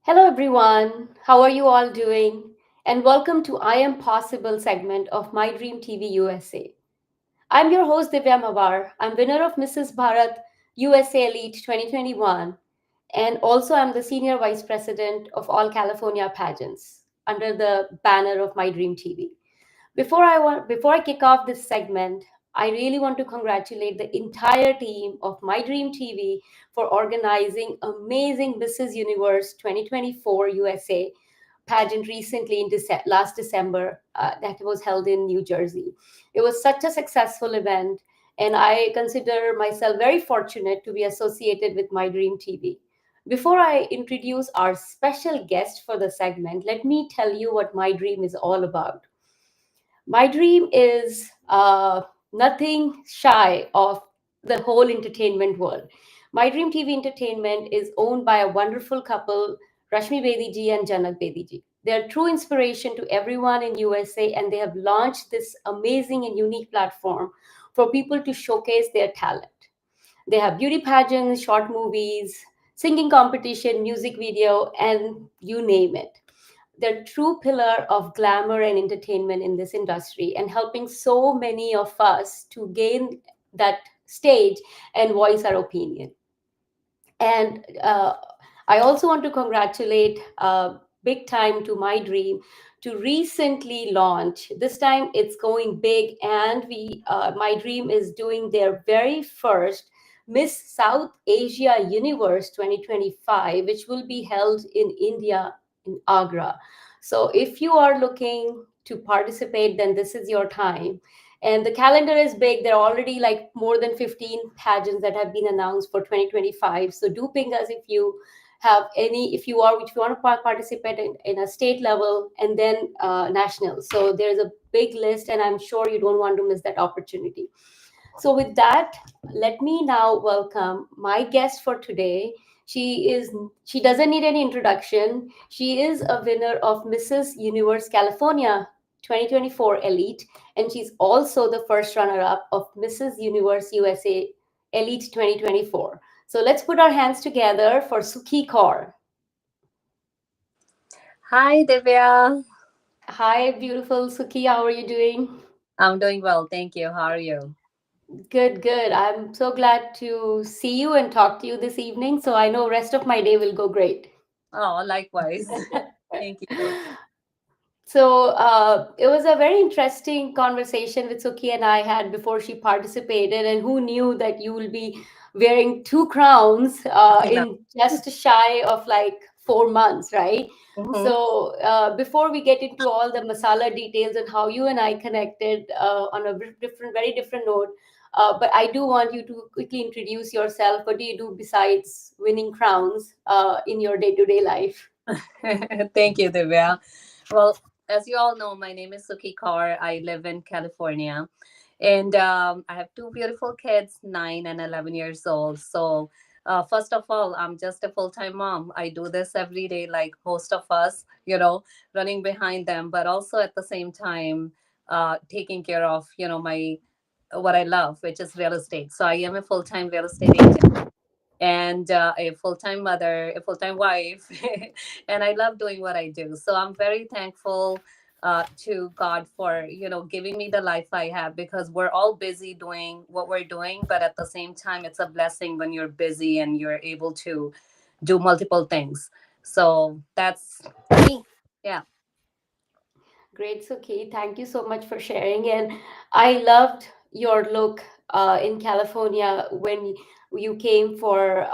Hello, everyone. How are you all doing? And welcome to I Am Possible segment of My Dream TV USA. I'm your host, Divya Mawar. I'm winner of Mrs. Bharat USA Elite 2021. And also, I'm the Senior Vice President of All California Pageants under the banner of My Dream TV. Before I kick off this segment, I really want to congratulate the entire team of My Dream TV for organizing amazing Mrs. Universe 2024 USA pageant recently in last December that was held in New Jersey. It was such a successful event, and I consider myself very fortunate to be associated with My Dream TV. Before I introduce our special guest for the segment, let me tell you what My Dream is all about. My Dream is nothing shy of the whole entertainment world. My Dream TV Entertainment is owned by a wonderful couple, Rashmi Bediji and Janak Bediji. They're true inspiration to everyone in USA, and they have launched this amazing and unique platform for people to showcase their talent. They have beauty pageants, short movies, singing competition, music video, and you name it. They're true pillar of glamour and entertainment in this industry and helping so many of us to gain that stage and voice our opinion. And I also want to congratulate big time to My Dream to recently launch. This time it's going big, and My Dream is doing their very first Miss South Asia Universe 2025, which will be held in India in Agra. So if you are looking to participate, then this is your time. And the calendar is big. There are already like more than 15 pageants that have been announced for 2025. So do ping us if you have any, if you want to participate in a state level and then national. So there's a big list, and I'm sure you don't want to miss that opportunity. So with that, let me now welcome my guest for today. She doesn't need any introduction. She is a winner of Mrs. Universe California 2024 Elite, and she's also the first runner-up of Mrs. Universe USA Elite 2024. So let's put our hands together for Sukhi Kaur. Hi, Divya. Hi, beautiful Sukhi. How are you doing? I'm doing well. Thank you. How are you? Good, good. I'm so glad to see you and talk to you this evening. So I know rest of my day will go great. Oh, likewise. Thank you. So it was a very interesting conversation with Suki and I had before she participated. And who knew that you will be wearing two crowns I know. in just shy of like 4 months, right? hmm So before we get into all the masala details and how you and I connected on a very different note, but I do want you to quickly introduce yourself. What do you do besides winning crowns in your day-to-day life? Thank you, Divya. Well, as you all know, my name is Suki Kaur. I live in California. And I have two beautiful kids, 9 and 11 years old. So, first of all, I'm just a full time mom. I do this every day, like most of us, running behind them, but also at the same time, taking care of, my what I love, which is real estate. So, I am a full time real estate agent and a full-time mother, a full-time wife, and I love doing what I do. So I'm very thankful to God for giving me the life I have, because we're all busy doing what we're doing, but at the same time, it's a blessing when you're busy and you're able to do multiple things. So that's me. Yeah. Great, Suki. Thank you so much for sharing. And I loved your look in California when you came for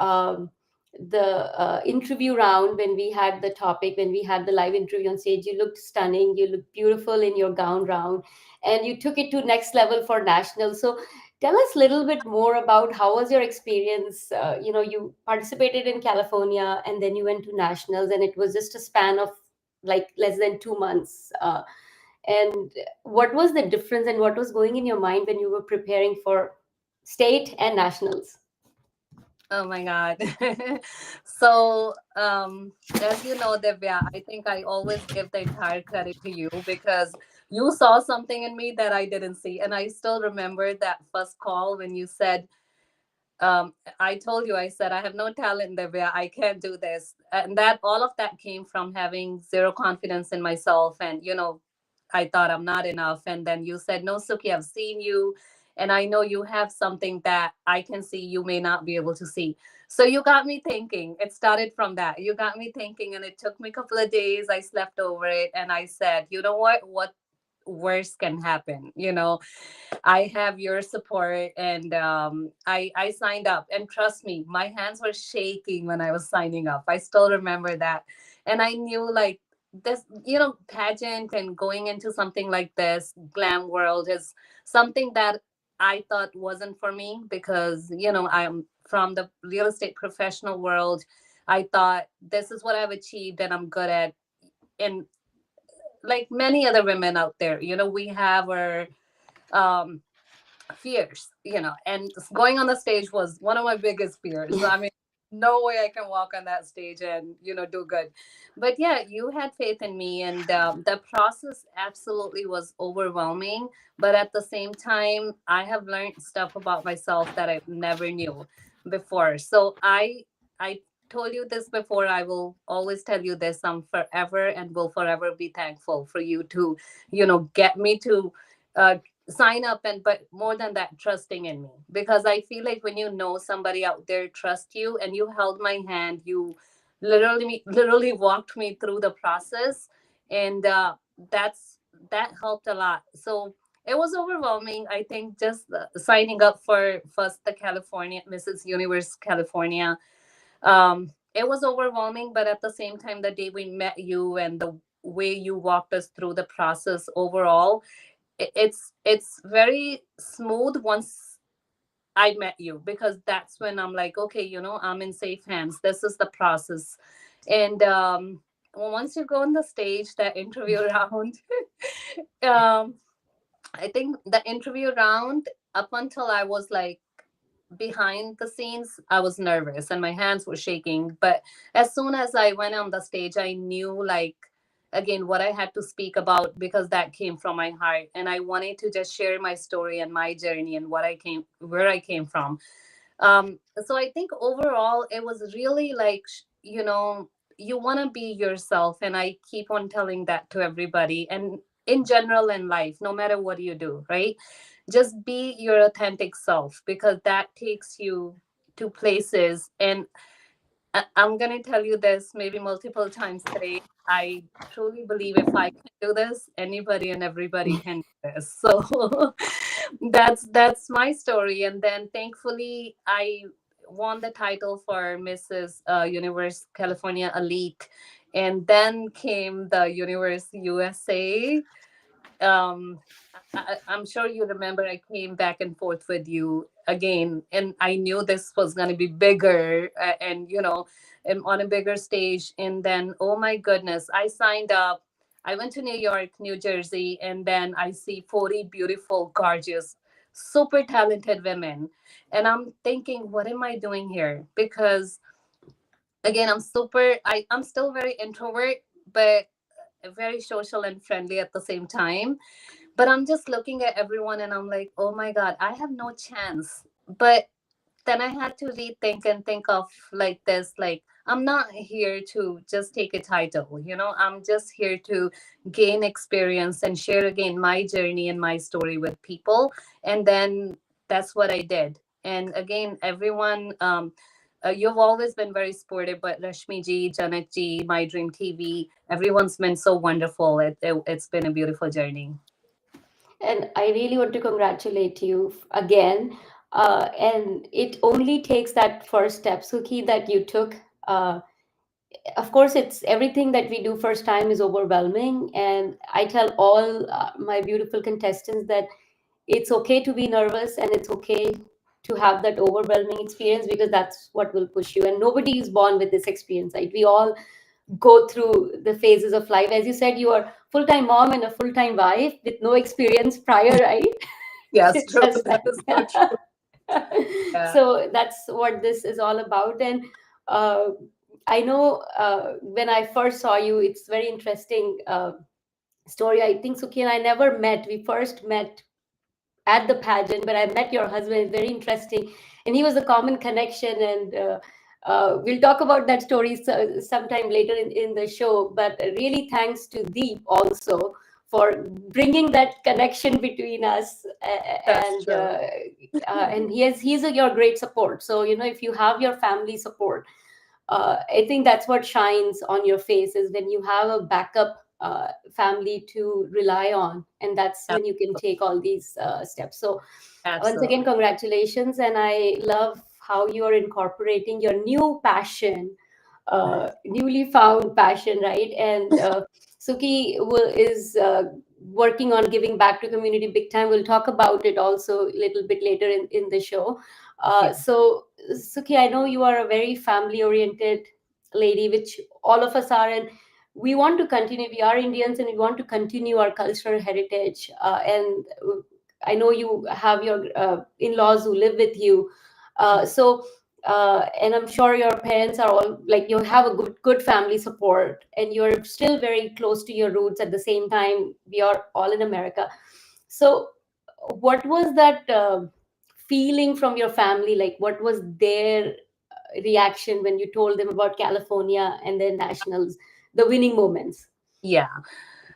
the interview round when we had the topic, when we had the live interview on stage. You looked stunning. You looked beautiful in your gown round, and you took it to next level for national. So tell us a little bit more about how was your experience. You participated in California, and then you went to nationals, and it was just a span of like less than 2 months. And what was the difference and what was going in your mind when you were preparing for state and nationals? Oh my God. So, as you know, Divya, I think I always give the entire credit to you, because you saw something in me that I didn't see. And I still remember that first call when you said, I told you, I said, I have no talent, Divya. I can't do this. And that all of that came from having zero confidence in myself. And, I thought I'm not enough. And then you said, no, Suki, I've seen you. And I know you have something that I can see you may not be able to see. So you got me thinking. It started from that. You got me thinking. And it took me a couple of days. I slept over it. And I said, you know what? What worse can happen? I have your support, and I signed up. And trust me, my hands were shaking when I was signing up. I still remember that, and I knew like this, pageant and going into something like this glam world is something that I thought wasn't for me because I'm from the real estate professional world. I thought this is what I've achieved and I'm good at. And like many other women out there, we have our um fears, and going on the stage was one of my biggest fears. I mean, no way I can walk on that stage and, do good. But yeah, you had faith in me, and the process absolutely was overwhelming. But at the same time, I have learned stuff about myself that I never knew before. So I told you this before. I will always tell you this. I'm forever and will forever be thankful for you to, get me to uh, sign up, and but more than that, trusting in me, because I feel like when you know somebody out there trust you, and you held my hand, you literally walked me through the process. And that's that helped a lot. So it was overwhelming. I think just signing up for first the California Mrs. Universe California, it was overwhelming. But at the same time, the day we met you and the way you walked us through the process overall, it's very smooth once I met you, because that's when I'm like, okay, I'm in safe hands. This is the process. And once you go on the stage, that interview round, um, I think the interview round, up until I was like behind the scenes, I was nervous and my hands were shaking. But as soon as I went on the stage, I knew, like, again, what I had to speak about, because that came from my heart. And I wanted to just share my story and my journey and where I came from. So I think overall, it was really like, you want to be yourself. And I keep on telling that to everybody. And in general in life, no matter what you do, right? Just be your authentic self, because that takes you to places. And I'm going to tell you this maybe multiple times today. I truly believe if I can do this, anybody and everybody can do this. So that's my story. And then thankfully, I won the title for Mrs. Universe California Elite. And then came the Universe USA. I'm sure you remember I came back and forth with you again, and I knew this was going to be bigger, and and on a bigger stage. And then, oh my goodness, I signed up. I went to New York, New Jersey, and then I see 40 beautiful, gorgeous, super talented women. And I'm thinking, what am I doing here? Because again, I'm still very introvert, but very social and friendly at the same time. But I'm just looking at everyone and I'm like, oh my God, I have no chance. But then I had to rethink and think of like this, like, I'm not here to just take a title, I'm just here to gain experience and share again my journey and my story with people. And then that's what I did. And again, everyone, you've always been very supportive, but Rashmi ji, Janak ji, My Dream TV, everyone's been so wonderful. It's been a beautiful journey. And I really want to congratulate you again. And it only takes that first step, Suki, that you took. Of course, it's everything that we do first time is overwhelming. And I tell all my beautiful contestants that it's okay to be nervous and it's okay to have that overwhelming experience, because that's what will push you. And nobody is born with this experience, right? We all go through the phases of life. As you said, you are full-time mom and a full-time wife with no experience prior, right? Yes, It's true. just That is so true. Yeah. so that's what this is all about. And uh, I know when I first saw you, it's very interesting story. I think Suki and I never met. We first met at the pageant, but I met your husband. It's very interesting. and he was a common connection. And we'll talk about that story sometime later in the show. But really, thanks to Deep also for bringing that connection between us. That's true. And he's your great support. So if you have your family support, I think that's what shines on your face, is when you have a backup family to rely on, and that's when you can Absolutely. take all these steps. So once again, Absolutely. congratulations, and I love how you are incorporating your new passion, newly found passion, right? And Suki is working on giving back to community big time. We'll talk about it also a little bit later in the show. Yeah. So Suki, I know you are a very family oriented lady, which all of us are, and we want to continue. We are Indians, and we want to continue our cultural heritage. And I know you have your in-laws who live with you. So and I'm sure your parents are all like, you have a good family support, and you're still very close to your roots. At the same time, we are all in America. So what was that feeling from your family? Like, what was their reaction when you told them about California and then nationals, the winning moments? Yeah.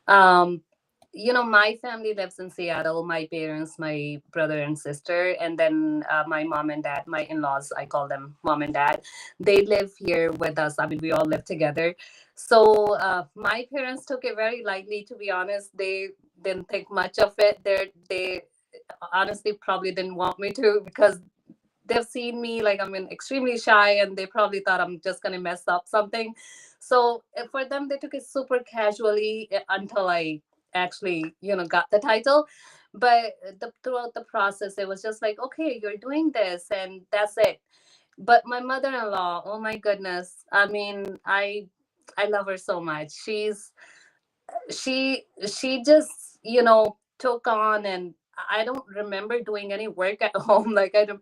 Um, my family lives in Seattle. My parents, my brother and sister, and then my mom and dad, my in-laws, I call them mom and dad. They live here with us. I mean, we all live together. So my parents took it very lightly. To be honest, they didn't think much of it. They honestly probably didn't want me to, because they've seen me like I'm extremely shy, and they probably thought I'm just gonna mess up something. So for them, they took it super casually until I actually got the title. But throughout the process, it was just like, okay, you're doing this, and that's it. But my mother-in-law, oh my goodness, I mean, I love her so much. She just took on, and I don't remember doing any work at home. Like I don't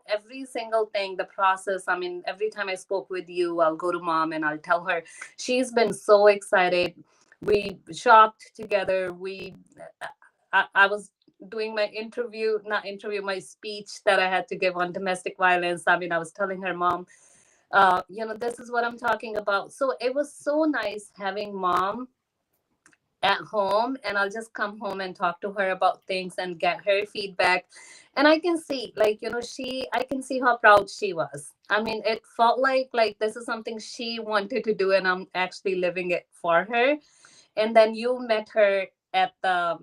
every single thing, the process. I mean, every time I spoke with you, I'll go to mom and I'll tell her. She's been so excited. We shopped together. I was doing my interview, not interview, my speech that I had to give on domestic violence. I mean, I was telling her, mom, this is what I'm talking about. So it was so nice having mom at home, and I'll just come home and talk to her about things and get her feedback. And I can see, like, I can see how proud she was. I mean, it felt like this is something she wanted to do, and I'm actually living it for her. And then you met her at the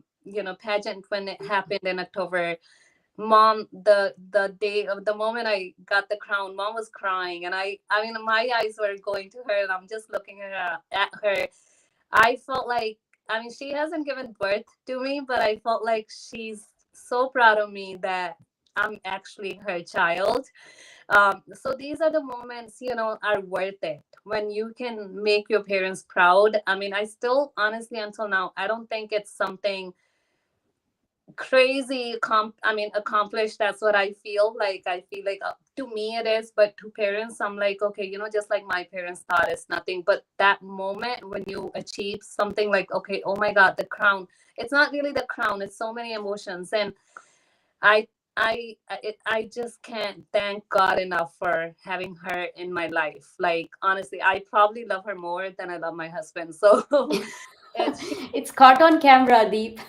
pageant when it happened in October. Mom, the day of the moment I got the crown, mom was crying, and I mean, my eyes were going to her, and I'm just looking at her. I felt like, I mean, she hasn't given birth to me, but I felt like she's so proud of me that I'm actually her child. So these are the moments, are worth it when you can make your parents proud. I mean, I still, honestly, until now, I don't think it's something crazy I mean, accomplished. That's what I feel like. I feel like, to me it is, but to parents, I'm like, okay, just like my parents thought it's nothing. But that moment when you achieve something, like, okay, oh my god, the crown. It's not really the crown, it's so many emotions. And i I just can't thank God enough for having her in my life. Like, honestly, I probably love her more than I love my husband. So it's It's caught on camera, Deep.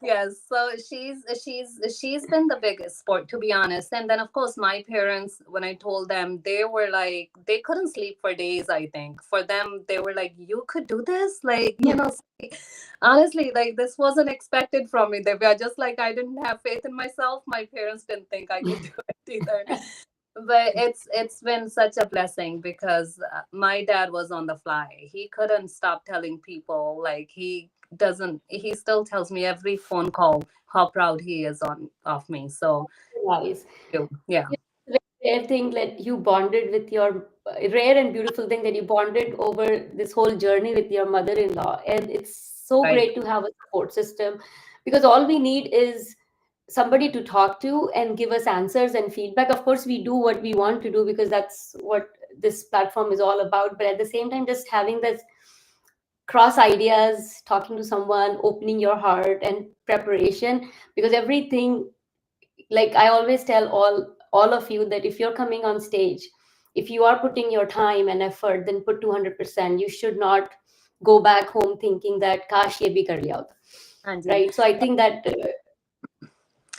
yes, so she's been the biggest sport, to be honest. And then of course my parents, when I told them, they were like, they couldn't sleep for days. I think for them, they were like, you could do this, like, honestly, like, this wasn't expected from me. They were just like, I didn't have faith in myself. My parents didn't think I could do it either. But it's been such a blessing, because my dad was on the fly. He couldn't stop telling people, like, he still tells me every phone call how proud he is on of me. So Nice. yeah. Yeah, it's a very rare thing that you bonded with your rare and beautiful thing that you bonded over this whole journey with your mother-in-law, and it's so Right. great to have a support system, because all we need is somebody to talk to and give us answers and feedback. Of course, we do what we want to do because that's what this platform is all about, but at the same time, just having this cross ideas, talking to someone, opening your heart, and preparation, because everything like I always tell all of you that if you're coming on stage, if you are putting your time and effort, then put 200%. You should not go back home thinking that kash ye bhi kar liya hota. Anji. Right? So I think that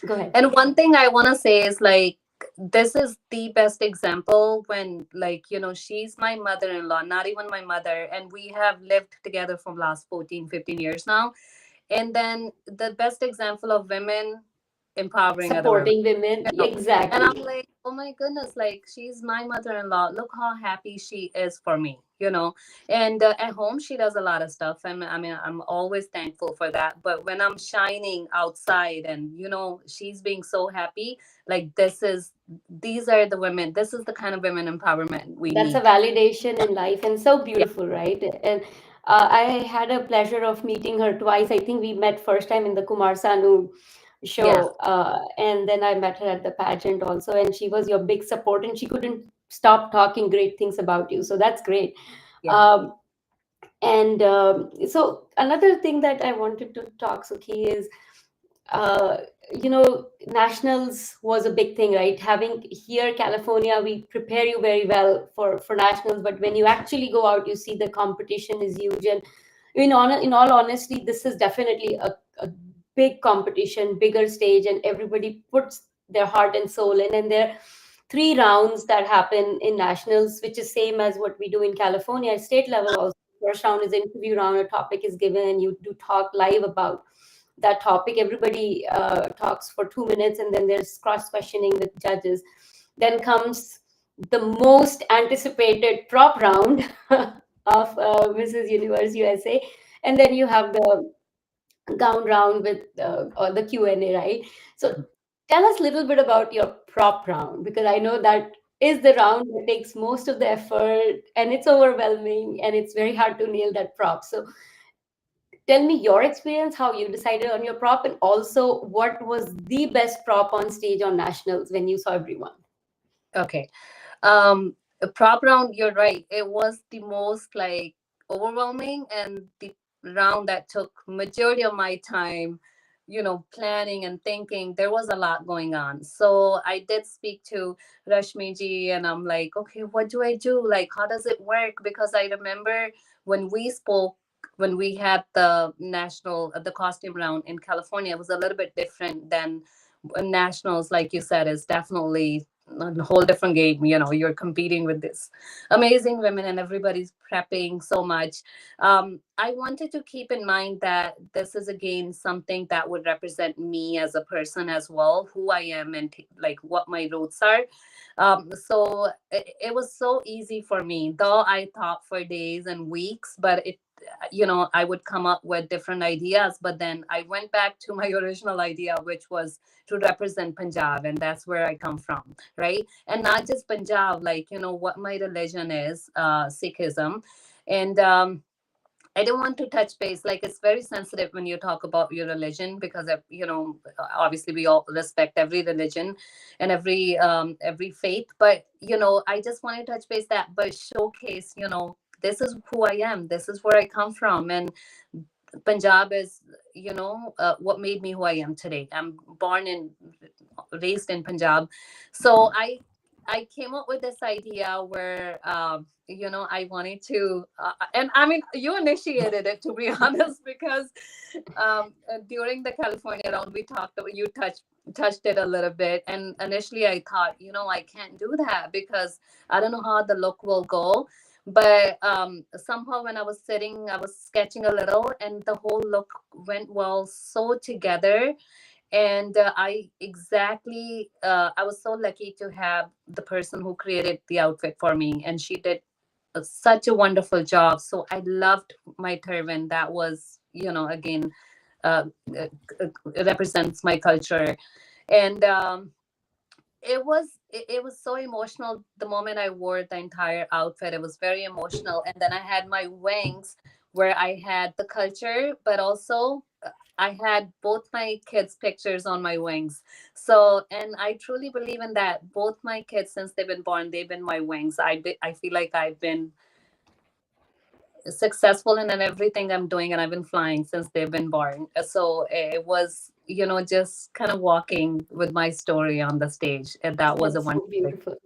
go ahead. And one thing I want to say is like, this is the best example when, like, she's my mother-in-law, not even my mother, and we have lived together for last 14, 15 years now. And then the best example of women empowering other women, Supporting women, you know. And I'm exactly. like, oh my goodness, like, she's my mother-in-law. Look how happy she is for me. And at home, she does a lot of stuff. And I mean, I'm always thankful for that. But when I'm shining outside and, she's being so happy, like, these are the women. This is the kind of women empowerment we That's a need. validation in life and so Yeah. beautiful, right? And I had a pleasure of meeting her twice. I think we met first time in the Kumar Sanu Yeah. show, and then I met her at the pageant also, and she was your big support, and she couldn't stop talking great things about you. So that's great. Yeah. Um, and so another thing that I wanted to talk, Sukhi, is uh, nationals was a big thing, right? Having here California, we prepare you very well for nationals, but when you actually go out, you see the competition is huge. And in all honesty, this is definitely a big competition, bigger stage, and everybody puts their heart and soul in. And there are 3 rounds that happen in nationals, which is same as what we do in California state level also. First round is interview round, a topic is given, and you do talk live about that topic. Everybody talks for 2 minutes, and then there's cross questioning with judges. Then comes the most anticipated prop round of Mrs. Universe USA, and then you have the gown round with or the Q&A, right? So tell us a little bit about your prop round, because I know that is the round that takes most of the effort, and it's overwhelming, and it's very hard to nail that prop. So tell me your experience, how you decided on your prop, and also what was the best prop on stage on nationals when you saw everyone. Okay. A prop round, you're right. It was the most like overwhelming and the round that took majority of my time, planning and thinking. There was a lot going on. So I did speak to Rashmi ji and I'm like, okay, what do I do? Like, how does it work? Because I remember when we spoke, when we had the costume round in California, it was a little bit different than nationals. Like you said, is definitely a whole different game. You're competing with this amazing women and everybody's prepping so much. I wanted to keep in mind that this is again something that would represent me as a person as well, who I am, and like what my roots are. So it was so easy for me, though I thought for days and weeks, but I would come up with different ideas, but then I went back to my original idea, which was to represent Punjab, and that's where I come from, right? And not just Punjab, like, what my religion is, Sikhism. And I don't want to touch base. Like, it's very sensitive when you talk about your religion because, obviously we all respect every religion and every faith. But, I just want to touch base that, but showcase, this is who I am. This is where I come from. And Punjab is, what made me who I am today. I'm born and raised in Punjab. So I came up with this idea where, I wanted to, and I mean, you initiated it, to be honest, because during the California round, we talked about, you touched it a little bit. And initially I thought, I can't do that because I don't know how the look will go. But somehow when I was sitting, I was sketching a little, and the whole look went well so together. And I was so lucky to have the person who created the outfit for me, and she did such a wonderful job. So I loved my turban. That was, again, uh, uh, represents my culture. And it was so emotional the moment I wore the entire outfit. It was very emotional. And then I had my wings where I had the culture, but also I had both my kids' pictures on my wings. So, and I truly believe in that. Both my kids, since they've been born, they've been my wings. I feel like I've been successful in everything I'm doing, and I've been flying since they've been born. So it was just kind of walking with my story on the stage. And that was a That's so wonderful. beautiful.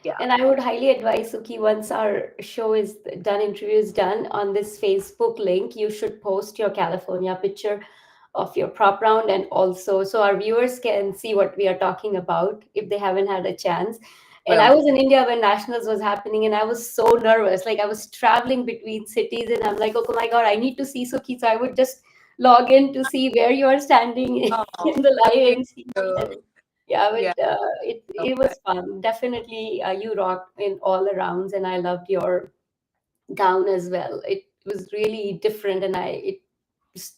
Yeah. And I would highly advise Suki, once our show is done, interview is done, on this Facebook link, you should post your California picture of your prop round, and also so our viewers can see what we are talking about if they haven't had a chance. And I Well, was in India when Nationals was happening, and I was so nervous. Like I was traveling between cities, and I'm like, oh my God, I need to see Suki. So I would just log in to see where you are standing oh, in the thank live and see. you. Yeah, Yeah. but it So it much. was fun. Definitely, you rocked in all the rounds, and I loved your gown as well. It was really different, and just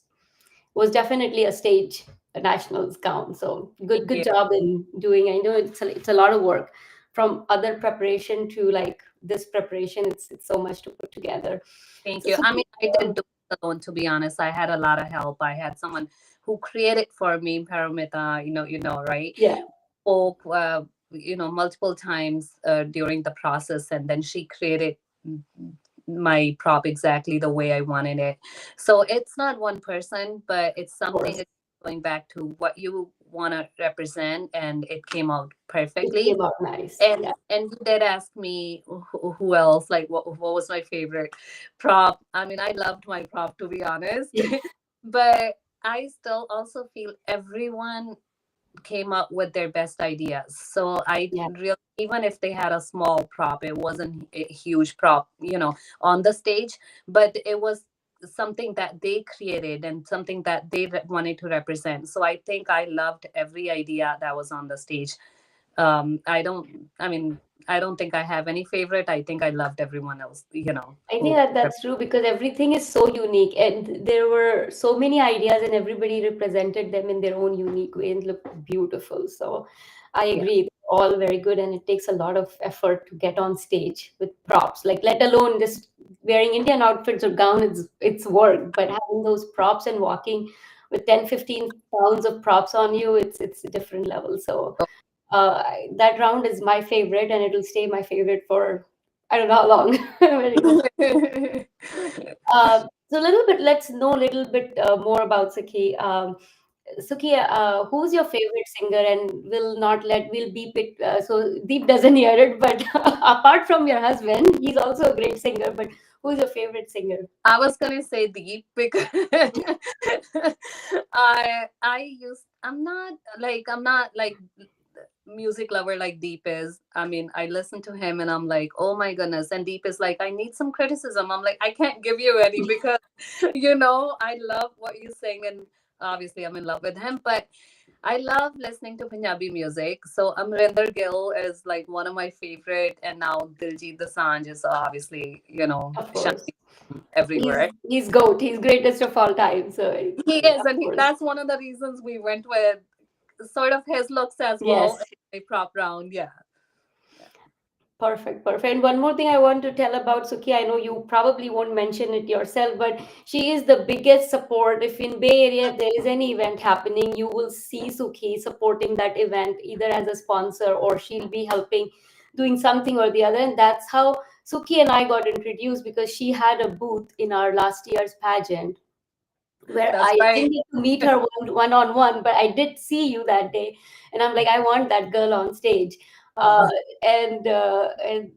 was definitely a stage, a nationals gown. So Thank good you. job in doing. I know it's a lot of work, from other preparation to like this preparation. It's so much to put together. Thank So you. I Suki, mean, I didn't do it alone, to be honest. I had a lot of help. I had someone who created for me, Paramita, right? yeah, Spoke, multiple times during the process, and then she created my prop exactly the way I wanted it. So it's not one person, but it's of something course, that's going back to what you want to represent, and it came out it perfectly. came out nice. Yeah, And you did ask me who else, like what was my favorite prop. I mean, I loved my prop, to be honest. yeah, But I still also feel everyone came up with their best ideas. So I yeah. really, even if they had a small prop, it wasn't a huge prop, on the stage, but it was something that they created and something that they wanted to represent. So I think I loved every idea that was on the stage. I mean, I don't think I have any favorite. I think I loved everyone else, I think who. that that's true because everything is so unique, and there were so many ideas, and everybody represented them in their own unique way and looked beautiful. So, I Yeah. agree, they're all very good, and it takes a lot of effort to get on stage with props. Like, let alone just wearing Indian outfits or gown, it's work, but having those props and walking with 10-15 pounds of props on you, it's a different level. So, that round is my favorite, and it'll stay my favorite for I don't know how long. Very much. So a little bit, let's know a little bit more about Suki. Suki, who's your favorite singer? And we'll beep it so Deep doesn't hear it. But apart from your husband, he's also a great singer. But who's your favorite singer? I was gonna say Deep because I'm not like music lover like Deep is. I mean, I listen to him and I'm like, oh my goodness. And Deep is like, I need some criticism. I'm like, I can't give you any because I love what you sing, and obviously I'm in love with him. But I love listening to Punjabi music. So Amrinder Gill is like one of my favorite, and now Diljit Dosanjh is obviously, Of course, shining everywhere. he's goat. He's greatest of all time. So He is, of and course, that's one of the reasons we went with sort of his looks as well yes. in a prop round. Yeah. Yeah. Perfect, perfect. And one more thing I want to tell about Suki, I know you probably won't mention it yourself, but she is the biggest support. If in Bay Area there is any event happening, you will see Suki supporting that event either as a sponsor or she'll be helping doing something or the other. And that's how Suki and I got introduced because she had a booth in our last year's pageant where That's I didn't right. get to meet her one on one, but I did see you that day, and I'm like, I want that girl on stage. Uh, Oh, and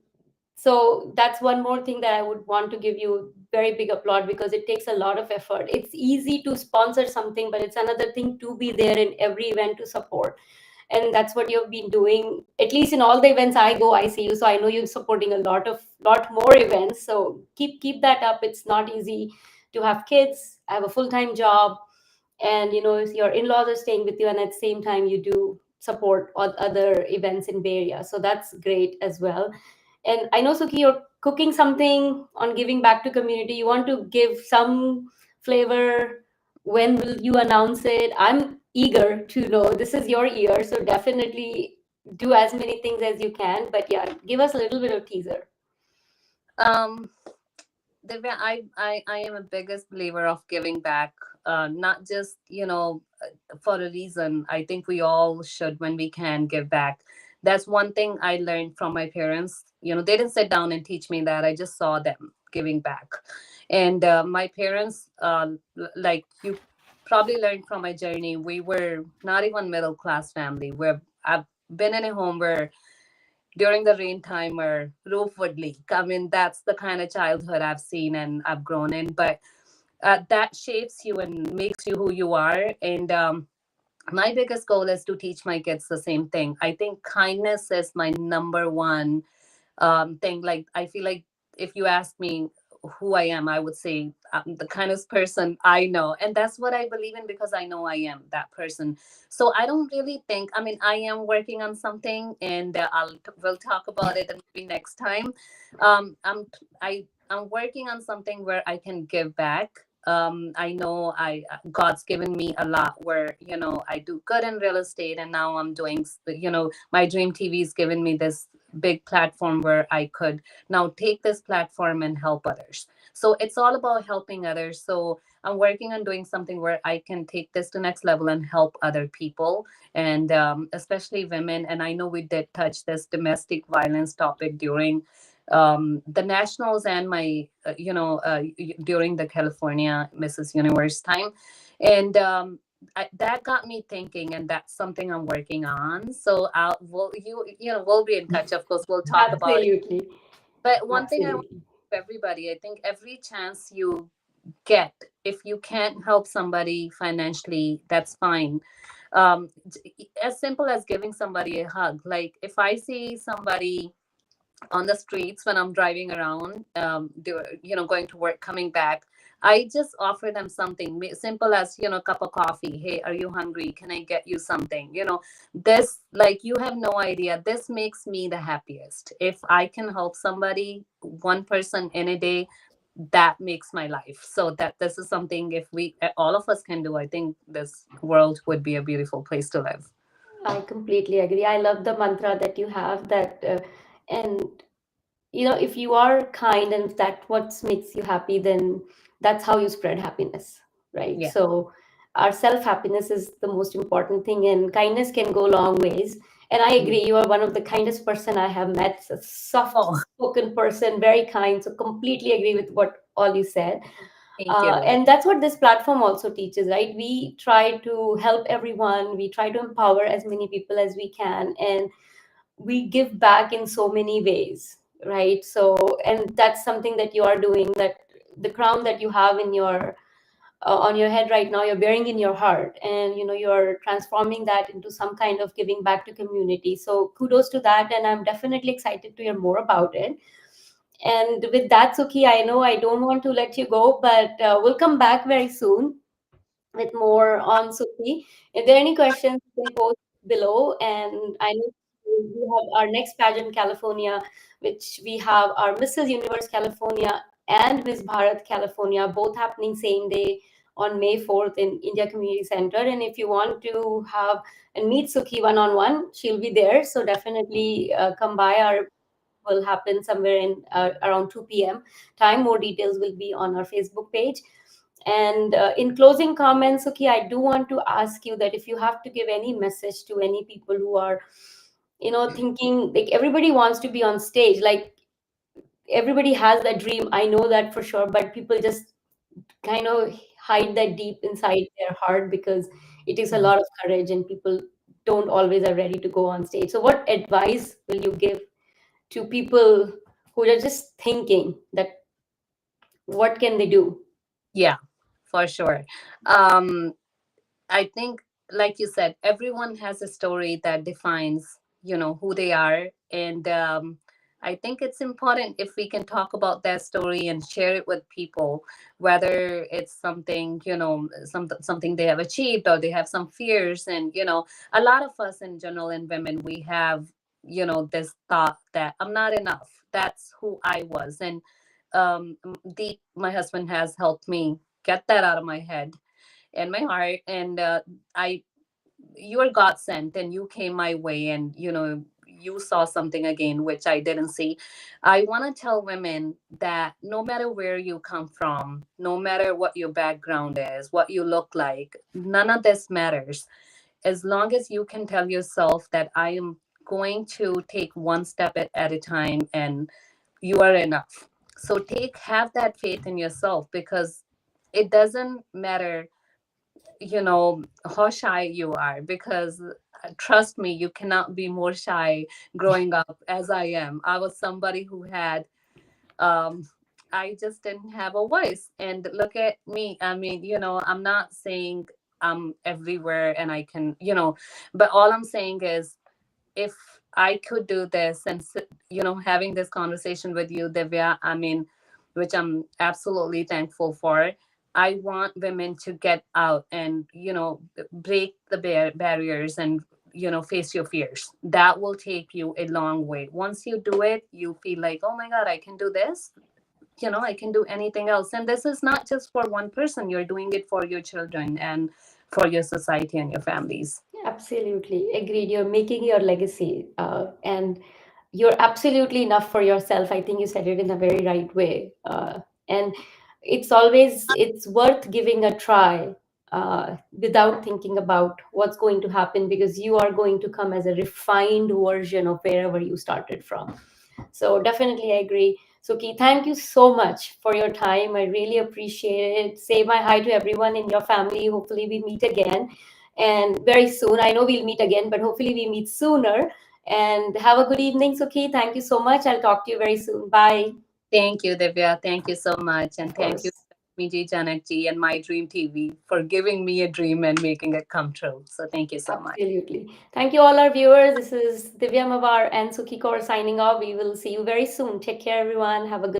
so that's one more thing that I would want to give you very big applaud because it takes a lot of effort. It's easy to sponsor something, but it's another thing to be there in every event to support. And that's what you've been doing. At least in all the events I go, I see you. So I know you're supporting a lot more events. So keep that up. It's not easy to have kids, have a full-time job, and if your in-laws are staying with you, and at the same time you do support other events in Bay Area. So that's great as well. And I know, Suki, you're cooking something on giving back to community. You want to give some flavor. When will you announce it? I'm eager to know. This is your year, so definitely do as many things as you can. But yeah, give us a little bit of teaser. um, Divya, I am a biggest believer of giving back, not just, for a reason. I think we all should, when we can, give back. That's one thing I learned from my parents. They didn't sit down and teach me that. I just saw them giving back. And my parents, like you. probably learned from my journey. We were not even middle class family. I've been in a home where during the rain time our roof would leak. I mean, that's the kind of childhood I've seen and I've grown in. But that shapes you and makes you who you are. And my biggest goal is to teach my kids the same thing. I think kindness is my number one thing. Like, I feel like if you ask me who I am, I would say I'm the kindest person I know. And that's what I believe in because I know I am that person. So I don't really think, I mean, I am working on something and we'll talk about it maybe next time. Um, I'm, I'm working on something where I can give back. I know God's given me a lot where, I do good in real estate, and now I'm doing, my dream TV's given me this big platform where I could now take this platform and help others. So it's all about helping others. So I'm working on doing something where I can take this to next level and help other people, and especially women. And I know we did touch this domestic violence topic during the nationals and my during the California Mrs. Universe time. And that got me thinking, and that's something I'm working on. So we'll be in touch. Of course, we'll talk about it. Absolutely. But one thing I want Absolutely. to everybody, I think every chance you get, if you can't help somebody financially, that's fine. As simple as giving somebody a hug. Like, if I see somebody on the streets when I'm driving around, going to work, coming back, I just offer them something simple as, cup of coffee. Hey, are you hungry? Can I get you something? This, like, you have no idea. This makes me the happiest. If I can help somebody, one person in a day, that makes my life. So that this is something, if we all of us can do, I think this world would be a beautiful place to live. I completely agree. I love the mantra that you have that, and if you are kind and if that what makes you happy, then that's how you spread happiness, right? Yeah. So our self happiness is the most important thing, and kindness can go long ways. And I Mm. agree, you are one of the kindest person I have met, a soft Oh, spoken person, very kind. So completely agree with what all you said. thank you. And that's what this platform also teaches, right? We try to help everyone, we try to empower as many people as we can, and we give back in so many ways, right? So, and that's something that you are doing, that the crown that you have in your on your head right now, you're bearing in your heart, and you're transforming that into some kind of giving back to community. So kudos to that, and I'm definitely excited to hear more about it. And with that, Suki, I know I don't want to let you go, but we'll come back very soon with more on Suki. If there are any questions, you can post below. And I know we have our next pageant, California, which we have our Mrs. Universe California and Miss Bharat California, both happening same day on May 4th in India Community Center. And if you want to have and meet Suki one on one, she'll be there. So definitely come by. Our will happen somewhere in around 2 p.m. time. More details will be on our Facebook page. And in closing comments, okay, I do want to ask you that if you have to give any message to any people who are, thinking like everybody wants to be on stage, like everybody has that dream. I know that for sure, but people just kind of hide that deep inside their heart because it takes a lot of courage and people don't always are ready to go on stage. So, what advice will you give to people who are just thinking that what can they do? Yeah, for sure. Um, I think, like you said, everyone has a story that defines, who they are. And I think it's important if we can talk about that story and share it with people, whether it's something, something they have achieved or they have some fears. And, a lot of us in general and women, we have, this thought that I'm not enough. That's who I was. And my husband has helped me get that out of my head and my heart. And I you are God sent, and you came my way, and you saw something again which I didn't see. I want to tell women that no matter where you come from, no matter what your background is, what you look like, none of this matters. As long as you can tell yourself that I am going to take one step at a time, and you are enough. So have that faith in yourself, because it doesn't matter how shy you are, because trust me, you cannot be more shy growing up as I am. I was somebody who had um I just didn't have a voice. And look at me. I mean, I'm not saying I'm everywhere and I can, but all I'm saying is, if I could do this and having this conversation with you, Divya, I mean, which I'm absolutely thankful for. I want women to get out and break the barriers and face your fears. That will take you a long way. Once you do it, you feel like, oh my God, I can do this. I can do anything else. And this is not just for one person. You're doing it for your children and for your society and your families. Absolutely agreed. You're making your legacy, and you're absolutely enough for yourself. I think you said it in a very right way. And it's worth giving a try without thinking about what's going to happen, because you are going to come as a refined version of wherever you started from. So definitely I agree. So Key, thank you so much for your time. I really appreciate it. Say my hi to everyone in your family. Hopefully we meet again and very soon. I know we'll meet again, but hopefully we meet sooner. And have a good evening. So Key, thank you so much. I'll talk to you very soon. Bye. Thank you, Divya. Thank you so much. And Of thank you, course. Miji Janakji and My Dream TV, for giving me a dream and making it come true. So thank you so much. Absolutely. Thank you, all our viewers. This is Divya Mavar and Suki Kaur signing off. We will see you very soon. Take care, everyone. Have a good